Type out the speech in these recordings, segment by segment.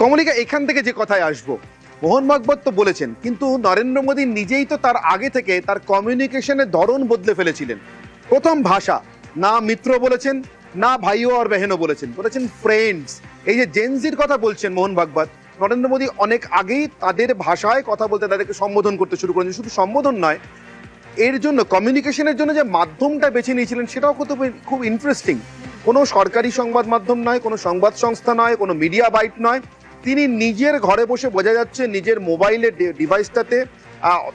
কমলিকা, এখান থেকে যে কথায় আসবো, মোহন ভাগবত তো বলেছেন, কিন্তু নরেন্দ্র মোদী নিজেই তো তার আগে থেকে তার কমিউনিকেশনের ধরন বদলে ফেলেছিলেন। প্রথম ভাষা না মিত্র বলেছেন, না ভাইও আর বেহেনও বলেছেন, বলেছেন ফ্রেন্ডস। এই যে জেনজির কথা বলছেন মোহন ভাগবত, নরেন্দ্র মোদী অনেক আগেই তাদের ভাষায় কথা বলতে, তাদেরকে সম্বোধন করতে শুরু করেছেন। শুধু সম্বোধন নয়, এর জন্য কমিউনিকেশনের জন্য যে মাধ্যমটা বেছে নিয়েছিলেন সেটাও খুব ইন্টারেস্টিং। কোনো সরকারি সংবাদ মাধ্যম নয়, কোনো সংবাদ সংস্থা নয়, কোনো মিডিয়া বাইট নয়, তিনি নিজের ঘরে বসে, বোঝা যাচ্ছে নিজের মোবাইলের ডিভাইসটাতে,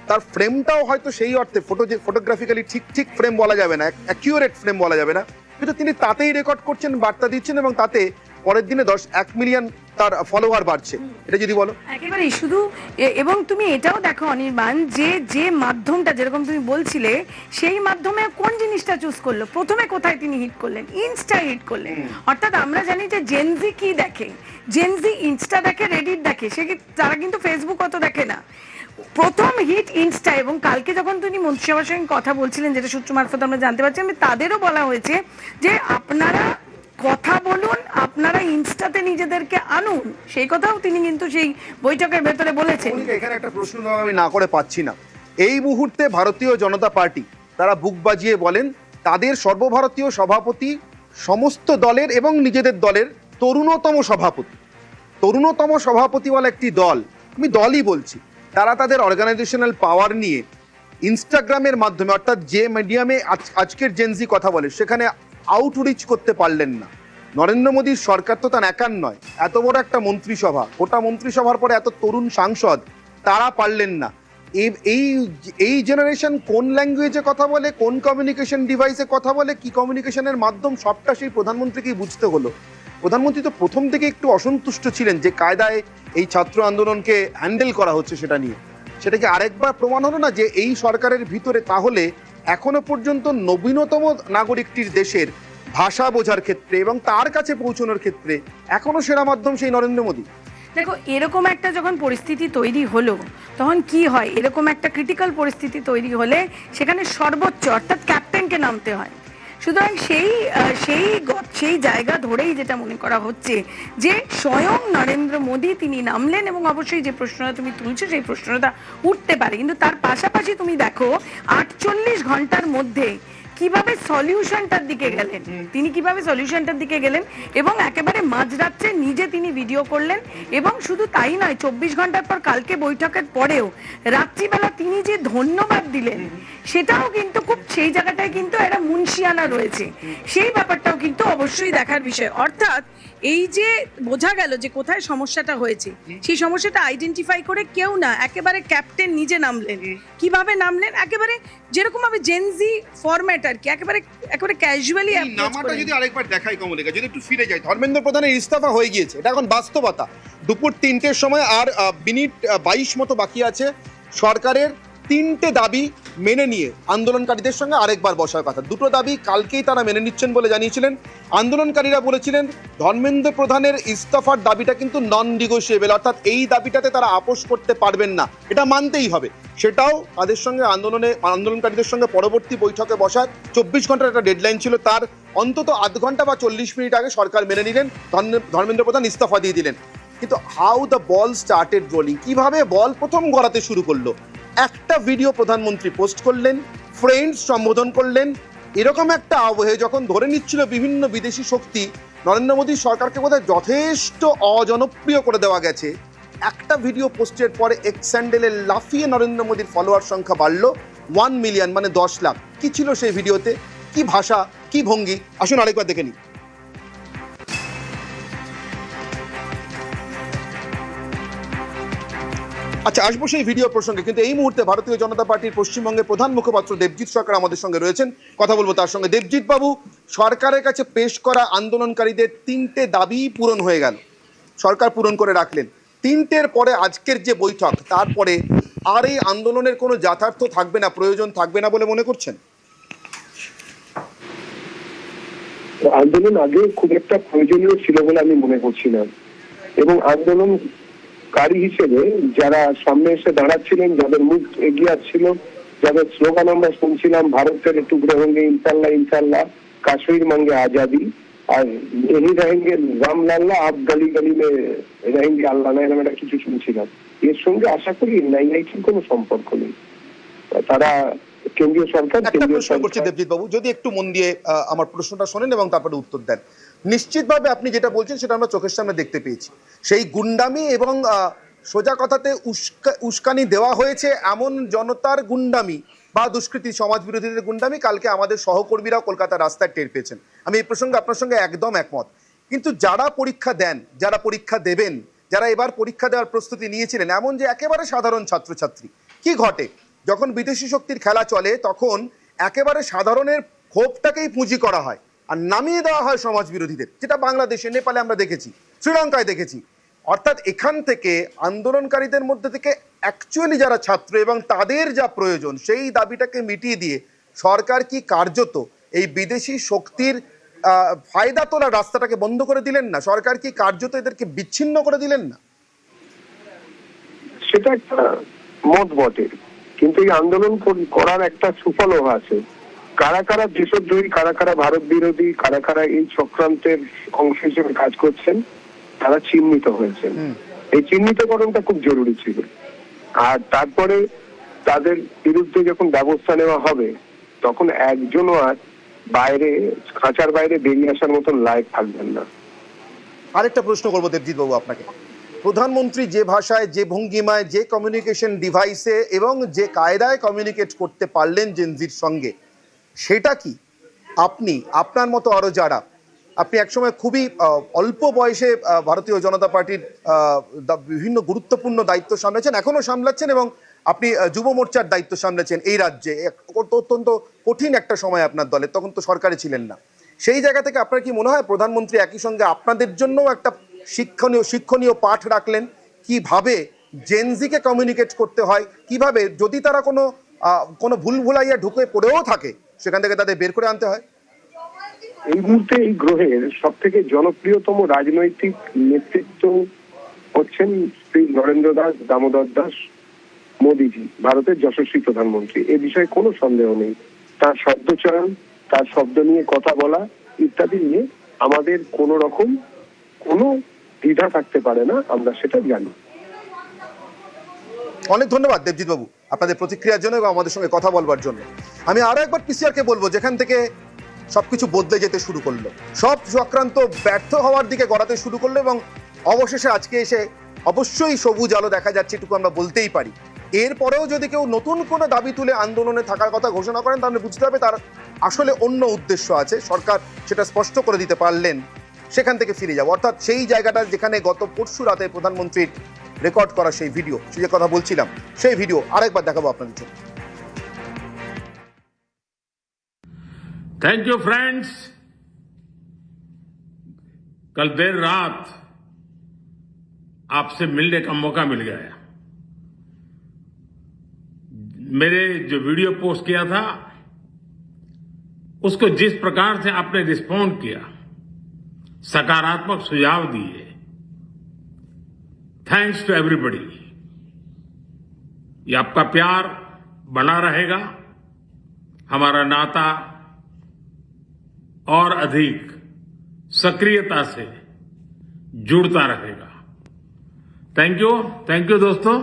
তার ফ্রেমটাও হয়তো সেই অর্থে ফটোগ্রাফিক্যালি ঠিক ফ্রেম বলা যাবে না, অ্যাকিউরেট ফ্রেম বলা যাবে না, কিন্তু তিনি তাতেই রেকর্ড করছেন, বার্তা দিচ্ছেন, এবং তাতে পরের দিনে 1 মিলিয়ন তার ফলোয়ার বাড়ছে। এটা যদি বলো একেবারেই শুধু। এবং তুমি এটাও দেখো অনির্বাণ, যে মাধ্যমটা যেরকম তুমি বলছিলে, সেই মাধ্যমে কোন জিনিসটা চুজ করলো, প্রথমে কোথায় তিনি হিট করলেন, ইনস্টা হিট করলেন। অর্থাৎ আমরা জানি যে জেনজি কি দেখে, জেনজি ইনস্টা দেখে, রেডিট দেখে, তারা কিন্তু ফেসবুক অত দেখে না। প্রথম হিট ইনস্টা। এবং কালকে যখন তিনি মন্ত্রিসভার সঙ্গে কথা বলছিলেন, যেটা সূত্র মারফত আমরা জানতে পারছি, তাদেরও বলা হয়েছে যে আপনারা কথা বলুন, আপনারা ইনস্টাতে নিজেদেরকে আনুন, সেই কথাও তিনি কিন্তু সেই বৈঠকের ভেতরে বলেছেন। এখানে একটা প্রশ্ন আমি না করে পাচ্ছি না। এই মুহূর্তে ভারতীয় জনতা পার্টি তারা বুক বাজিয়ে বলেন তাদের সর্বভারতীয় সভাপতি সমস্ত দলের এবং নিজেদের দলের তরুণতম সভাপতি বলে একটি দল, আমি দলই বলছি, তারা তাদের অর্গানাইজেশনাল পাওয়ার নিয়ে ইনস্টাগ্রামের মাধ্যমে, অর্থাৎ যে মিডিয়ামে আজকের জেনজি কথা বলে, সেখানে আউটরিচ করতে পারলেন না। নরেন্দ্র মোদীর সরকার তো তার একার নয়, এত বড় একটা মন্ত্রিসভা, গোটা মন্ত্রিসভার পরে এত তরুণ সাংসদ, তারা পারলেন না। এই জেনারেশন কোন ল্যাঙ্গুয়েজে কথা বলে, কোন কমিউনিকেশন ডিভাইসে কথা বলে, কি কমিউনিকেশনের মাধ্যম, সবটা সেই প্রধানমন্ত্রীকেই বুঝতে হলো। প্রধানমন্ত্রী তো প্রথম থেকে একটু অসন্তুষ্ট ছিলেন যে কায়দায় এই ছাত্র আন্দোলনকে হ্যান্ডেল করা হচ্ছে সেটা নিয়ে। সেটাকে আরেকবার প্রমাণ হলো না যে এই সরকারের ভিতরে তাহলে এখনো পর্যন্ত নবীনতম নাগরিকটির দেশের ভাষা বোঝার ক্ষেত্রে এবং তার কাছে পৌঁছানোর ক্ষেত্রে এখনো সেরা মাধ্যম সেই নরেন্দ্র মোদী। দেখো, এরকম একটা যখন পরিস্থিতি তৈরি হলো, তখন কি হয়, এরকম একটা ক্রিটিক্যাল পরিস্থিতি তৈরি হলে সেখানে সর্বোচ্চ অর্থাৎ ক্যাপ্টেনকে নামতে হয়। সুতরাং সেই জায়গা ধরেই যেটা মনে করা হচ্ছে যে স্বয়ং নরেন্দ্র মোদী তিনি নামলেন, এবং অবশ্যই যে প্রশ্নটা তুমি তুলছো সেই প্রশ্নটা উঠতে পারে, কিন্তু তার পাশাপাশি তুমি দেখো 48 ঘন্টার মধ্যে কিভাবে সলিউশনটার দিকে গেলেন, তিনি কিভাবে সলিউশনটার দিকে গেলেন, এবং একেবারে মাঝরাত্রে নিজে তিনি ভিডিও করলেন। এবং শুধু তাই নয়, 24 ঘন্টার পর কালকে বৈঠকের পরেও রাত্রিবেলা তিনি যে ধন্যবাদ দিলেন, সেটাও কিন্তু খুব, সেই জায়গাটায় কিন্তু একটা মুন্সিয়ানা রয়েছে, সেই ব্যাপারটাও কিন্তু অবশ্যই দেখার বিষয়। অর্থাৎ এই যে বোঝা গেল যে কোথায় সমস্যাটা হয়েছে, সেই সমস্যাটা আইডেন্টিফাই করে কেউ না, একেবারে ক্যাপ্টেন নিজে নামলেন। কিভাবে নামলেন, একেবারে যেরকম ভাবে জেনজি ফরম্যাট আর কি, একেবারে ক্যাজুয়ালি। নামাটা যদি আরেকবার দেখাই কমলিকা, যদি একটু ফিরে যাই, ধর্মেন্দ্র প্রধানের ইস্তফা হয়ে গিয়েছে, এটা এখন বাস্তবতা। দুপুর 3টের সময় আর মিনিট 22 মতো বাকি আছে। সরকারের 3টে দাবি মেনে নিয়ে আন্দোলনকারীদের সঙ্গে আরেকবার বসার কথা। 2টো দাবি কালকেই তারা মেনে নিচ্ছেন বলে জানিয়েছিলেন। আন্দোলনকারীরা বলেছিলেন ধর্মেন্দ্র প্রধানের ইস্তফার দাবিটা কিন্তু নন নিগোশিয়েবল, অর্থাৎ এই দাবিটাতে তারা আপোষ করতে পারবেন না, এটা মানতেই হবে। সেটাও তাদের সঙ্গে আন্দোলনকারীদের সঙ্গে পরবর্তী বৈঠকে বসার 24 ঘন্টার একটা ডেডলাইন ছিল, তার অন্তত আধ ঘন্টা বা 40 মিনিট আগে সরকার মেনে নিলেন, ধর্মেন্দ্র প্রধান ইস্তফা দিয়ে দিলেন। কিন্তু how the ball started rolling, কিভাবে বল প্রথম গড়াতে শুরু করলো, একটা ভিডিও প্রধানমন্ত্রী পোস্ট করলেন, ফ্রেন্ডস সম্বোধন করলেন, এরকম একটা আবহে যখন ধরে নিচ্ছিল বিভিন্ন বিদেশি শক্তি নরেন্দ্র মোদীর সরকারকে বোধহয় যথেষ্ট অজনপ্রিয় করে দেওয়া গেছে, একটা ভিডিও পোস্টের পরে এক্স স্যান্ডেলে লাফিয়ে নরেন্দ্র মোদীর ফলোয়ার সংখ্যা বাড়লো 1 মিলিয়ন, মানে 10 লাখ। কি ছিল সেই ভিডিওতে, কি ভাষা, কি ভঙ্গি, আসুন আরেকবার দেখে নিই। আচ্ছা, আসবো সেই ভিডিও প্রসঙ্গে, কিন্তু এই মুহূর্তে ভারতীয় জনতা পার্টির পশ্চিমবঙ্গের প্রধান মুখপাত্র দেবজিৎ সরকার আমাদের সঙ্গে রয়েছেন, কথা বলবো তার সঙ্গে। দেবজিৎ বাবু, সরকারের কাছে পেশ করা আন্দোলনকারীদের 3টে দাবি পূরণ হয়ে গেল, সরকার পূরণ করে রাখলেন। 3টের পরে আজকের যে বৈঠক, তারপরে আর এই আন্দোলনের কোনো যথার্থ থাকবে না, প্রয়োজন থাকবে না বলে মনে করছেন? আন্দোলন আগে খুব একটা প্রয়োজনীয় ছিল বলে আমি মনে করছি না, এবং আন্দোলনকারী হিসেবে যারা সামনে এসে দাঁড়াচ্ছিলেন, যাদের মুখ এগিয়ে আসছিল, যাদের স্লোগান আমরা শুনছিলাম, ভারতের টুকরো হোঙ্গে ইনশাল্লাহ ইনশাল্লাহ, কাশ্মীর মাঙ্গে আজাদি, আর यही रहेंगे রাম লাল্লা আপ গলি গলি মে रहेंगे আল্লাহ না, এরকম একটা কিছু শুনছিলাম। এর সঙ্গে আশা করি নাইনটির কোনো সম্পর্ক নেই। তারা কেন্দ্রীয় সরকার একটা প্রশ্ন করছি দেবজিৎ বাবু, যদি একটু মন দিয়ে আমার প্রশ্নটা শোনেন এবং তারপরে উত্তর দেন। নিশ্চিতভাবে আপনি যেটা বলছেন সেটা আমরা চোখের সামনে দেখতে পেয়েছি। সেই গুন্ডামি এবং সোজা কথাতে উস্কানি দেওয়া হয়েছে এমন জনতার গুন্ডামি বা দুষ্কৃতী সমাজ বিরোধীদের গুন্ডামি কালকে আমাদের সহকর্মীরাও কলকাতার রাস্তায় টের পেয়েছেন। আমি এই প্রসঙ্গে আপনার সঙ্গে একদম একমত। কিন্তু যারা পরীক্ষা দেন, যারা পরীক্ষা দেবেন, যারা এবার পরীক্ষা দেওয়ার প্রস্তুতি নিয়েছিলেন, এমন যে একেবারে সাধারণ ছাত্রছাত্রী, কি ঘটে যখন বিদেশি শক্তির খেলা চলে তখন একেবারে সাধারণের ক্ষোভটাকেই পুঁজি করা হয় আর নামিয়ে দেওয়া হয় সমাজ বিরোধীদের, যেটা বাংলাদেশে, নেপালে আমরা দেখেছি, শ্রীলঙ্কায় দেখেছি। অর্থাৎ এখান থেকে আন্দোলনকারীদের মধ্যে থেকে অ্যাকচুয়ালি যারা ছাত্র এবং তাদের যা প্রয়োজন সেই দাবিটাকে মিটিয়ে দিয়ে সরকার কি কার্যত এই বিদেশি শক্তির ফায়দা তোলার রাস্তাটাকে বন্ধ করে দিলেন না? সরকার কি কার্যত এদেরকে বিচ্ছিন্ন করে দিলেন না? সেটা একটা মত বটে, কিন্তু এই আন্দোলন করার একটা সুফলও আছে। কারা কারা দেশদ্রোহী, কারা কারা ভারত বিরোধী, কারা কারা এই চক্রান্তের অংশ হিসেবে কাজ করছেন, তারা চিহ্নিত হয়েছেন। এই চিহ্নিতকরণটা খুব জরুরি ছিল। আর তারপরে তাদের বিরুদ্ধে যখন ব্যবস্থা নেওয়া হবে তখন একজনও আর বাইরে, খাঁচার বাইরে বেরিয়ে আসার মতন লায়ক থাকবেন না। আরেকটা প্রশ্ন করবো দেবজিৎ বাবু আপনাকে। প্রধানমন্ত্রী যে ভাষায়, যে ভঙ্গিমায়, যে কমিউনিকেশন ডিভাইসে এবং যে কায়দায় কমিউনিকেট করতে পারলেন জেনজির সঙ্গে, সেটা কি আপনি, আপনার মতো আরো যারা, আপনি একসময় খুবই অল্প বয়সে ভারতীয় জনতা পার্টির বিভিন্ন গুরুত্বপূর্ণ দায়িত্ব সামলেছেন, এখনো সামলাচ্ছেন, এবং আপনি যুব মোর্চার দায়িত্ব সামলেছেন এই রাজ্যে, অত্যন্ত কঠিন একটা সময় আপনার দলের, তখন তো সরকারে ছিলেন না। সেই জায়গা থেকে আপনার কি মনে হয় প্রধানমন্ত্রী একই সঙ্গে আপনাদের জন্যও একটা শিক্ষণীয় পাঠ রাখলেন, কিভাবে জেনজিকে কমিউনিকেট করতে হয়, কিভাবে যদি তারা কোনো ভুল ভুলাইয়া ঢুকে পড়েও থাকে সেখান থেকে তাদের বের করে আনতে হয়? এই মুহূর্তে এই গ্রহের সব থেকে জনপ্রিয়তম রাজনৈতিক নেতৃত্ব হচ্ছেন শ্রী নরেন্দ্র দাস দামোদর দাস মোদীজি, ভারতের যশস্বী প্রধানমন্ত্রী। এ বিষয়ে কোনো সন্দেহ নেই। তার শব্দচয়ন, তার শব্দ নিয়ে কথা বলা ইত্যাদি নিয়ে আমাদের কোনো রকম কোনো দ্বিধা থাকতে পারে না, আমরা সেটা জানি। অনেক ধন্যবাদ দেবজিৎ বাবু আপনাদের প্রতিক্রিয়ার জন্য এবং আমাদের সঙ্গে কথা বলবার জন্য। আমি আরো একবার পিসিআরকে বলবো, যেখান থেকে সবকিছু বদলে যেতে শুরু করলো, সব চক্রান্ত ব্যর্থ হওয়ার দিকে গড়াতে শুরু করলো এবং অবশেষে আজকে এসে অবশ্যই সবুজ আলো দেখা যাচ্ছে, এটুকু আমরা বলতেই পারি। এরপরেও যদি কেউ নতুন কোনো দাবি তুলে আন্দোলনে থাকার কথা ঘোষণা করেন তাহলে বুঝতে হবে তার আসলে অন্য উদ্দেশ্য আছে। সরকার সেটা স্পষ্ট করে দিতে পারলেন, সেখান থেকে ফিরে যাবো। অর্থাৎ সেই জায়গাটা যেখানে গত পরশু রাতে প্রধানমন্ত্রীর রেকর্ড করা সেই ভিডিও, যে কথা বলছিলাম, সেই ভিডিও আরেকবার দেখাবো আপনাদের জন্য। Thank you friends. कल देर रात आपसे मिलने का मौका मिल गया। मेरे जो वीडियो पोस्ट किया था उसको जिस प्रकार से आपने रिस्पॉन्ड किया, सकारात्मक सुझाव दिए, थैंक्स टू एवरीबॉडी। ये आपका प्यार बना रहेगा, हमारा नाता और अधिक सक्रियता से जुड़ता रहेगा। थैंक यू दोस्तों।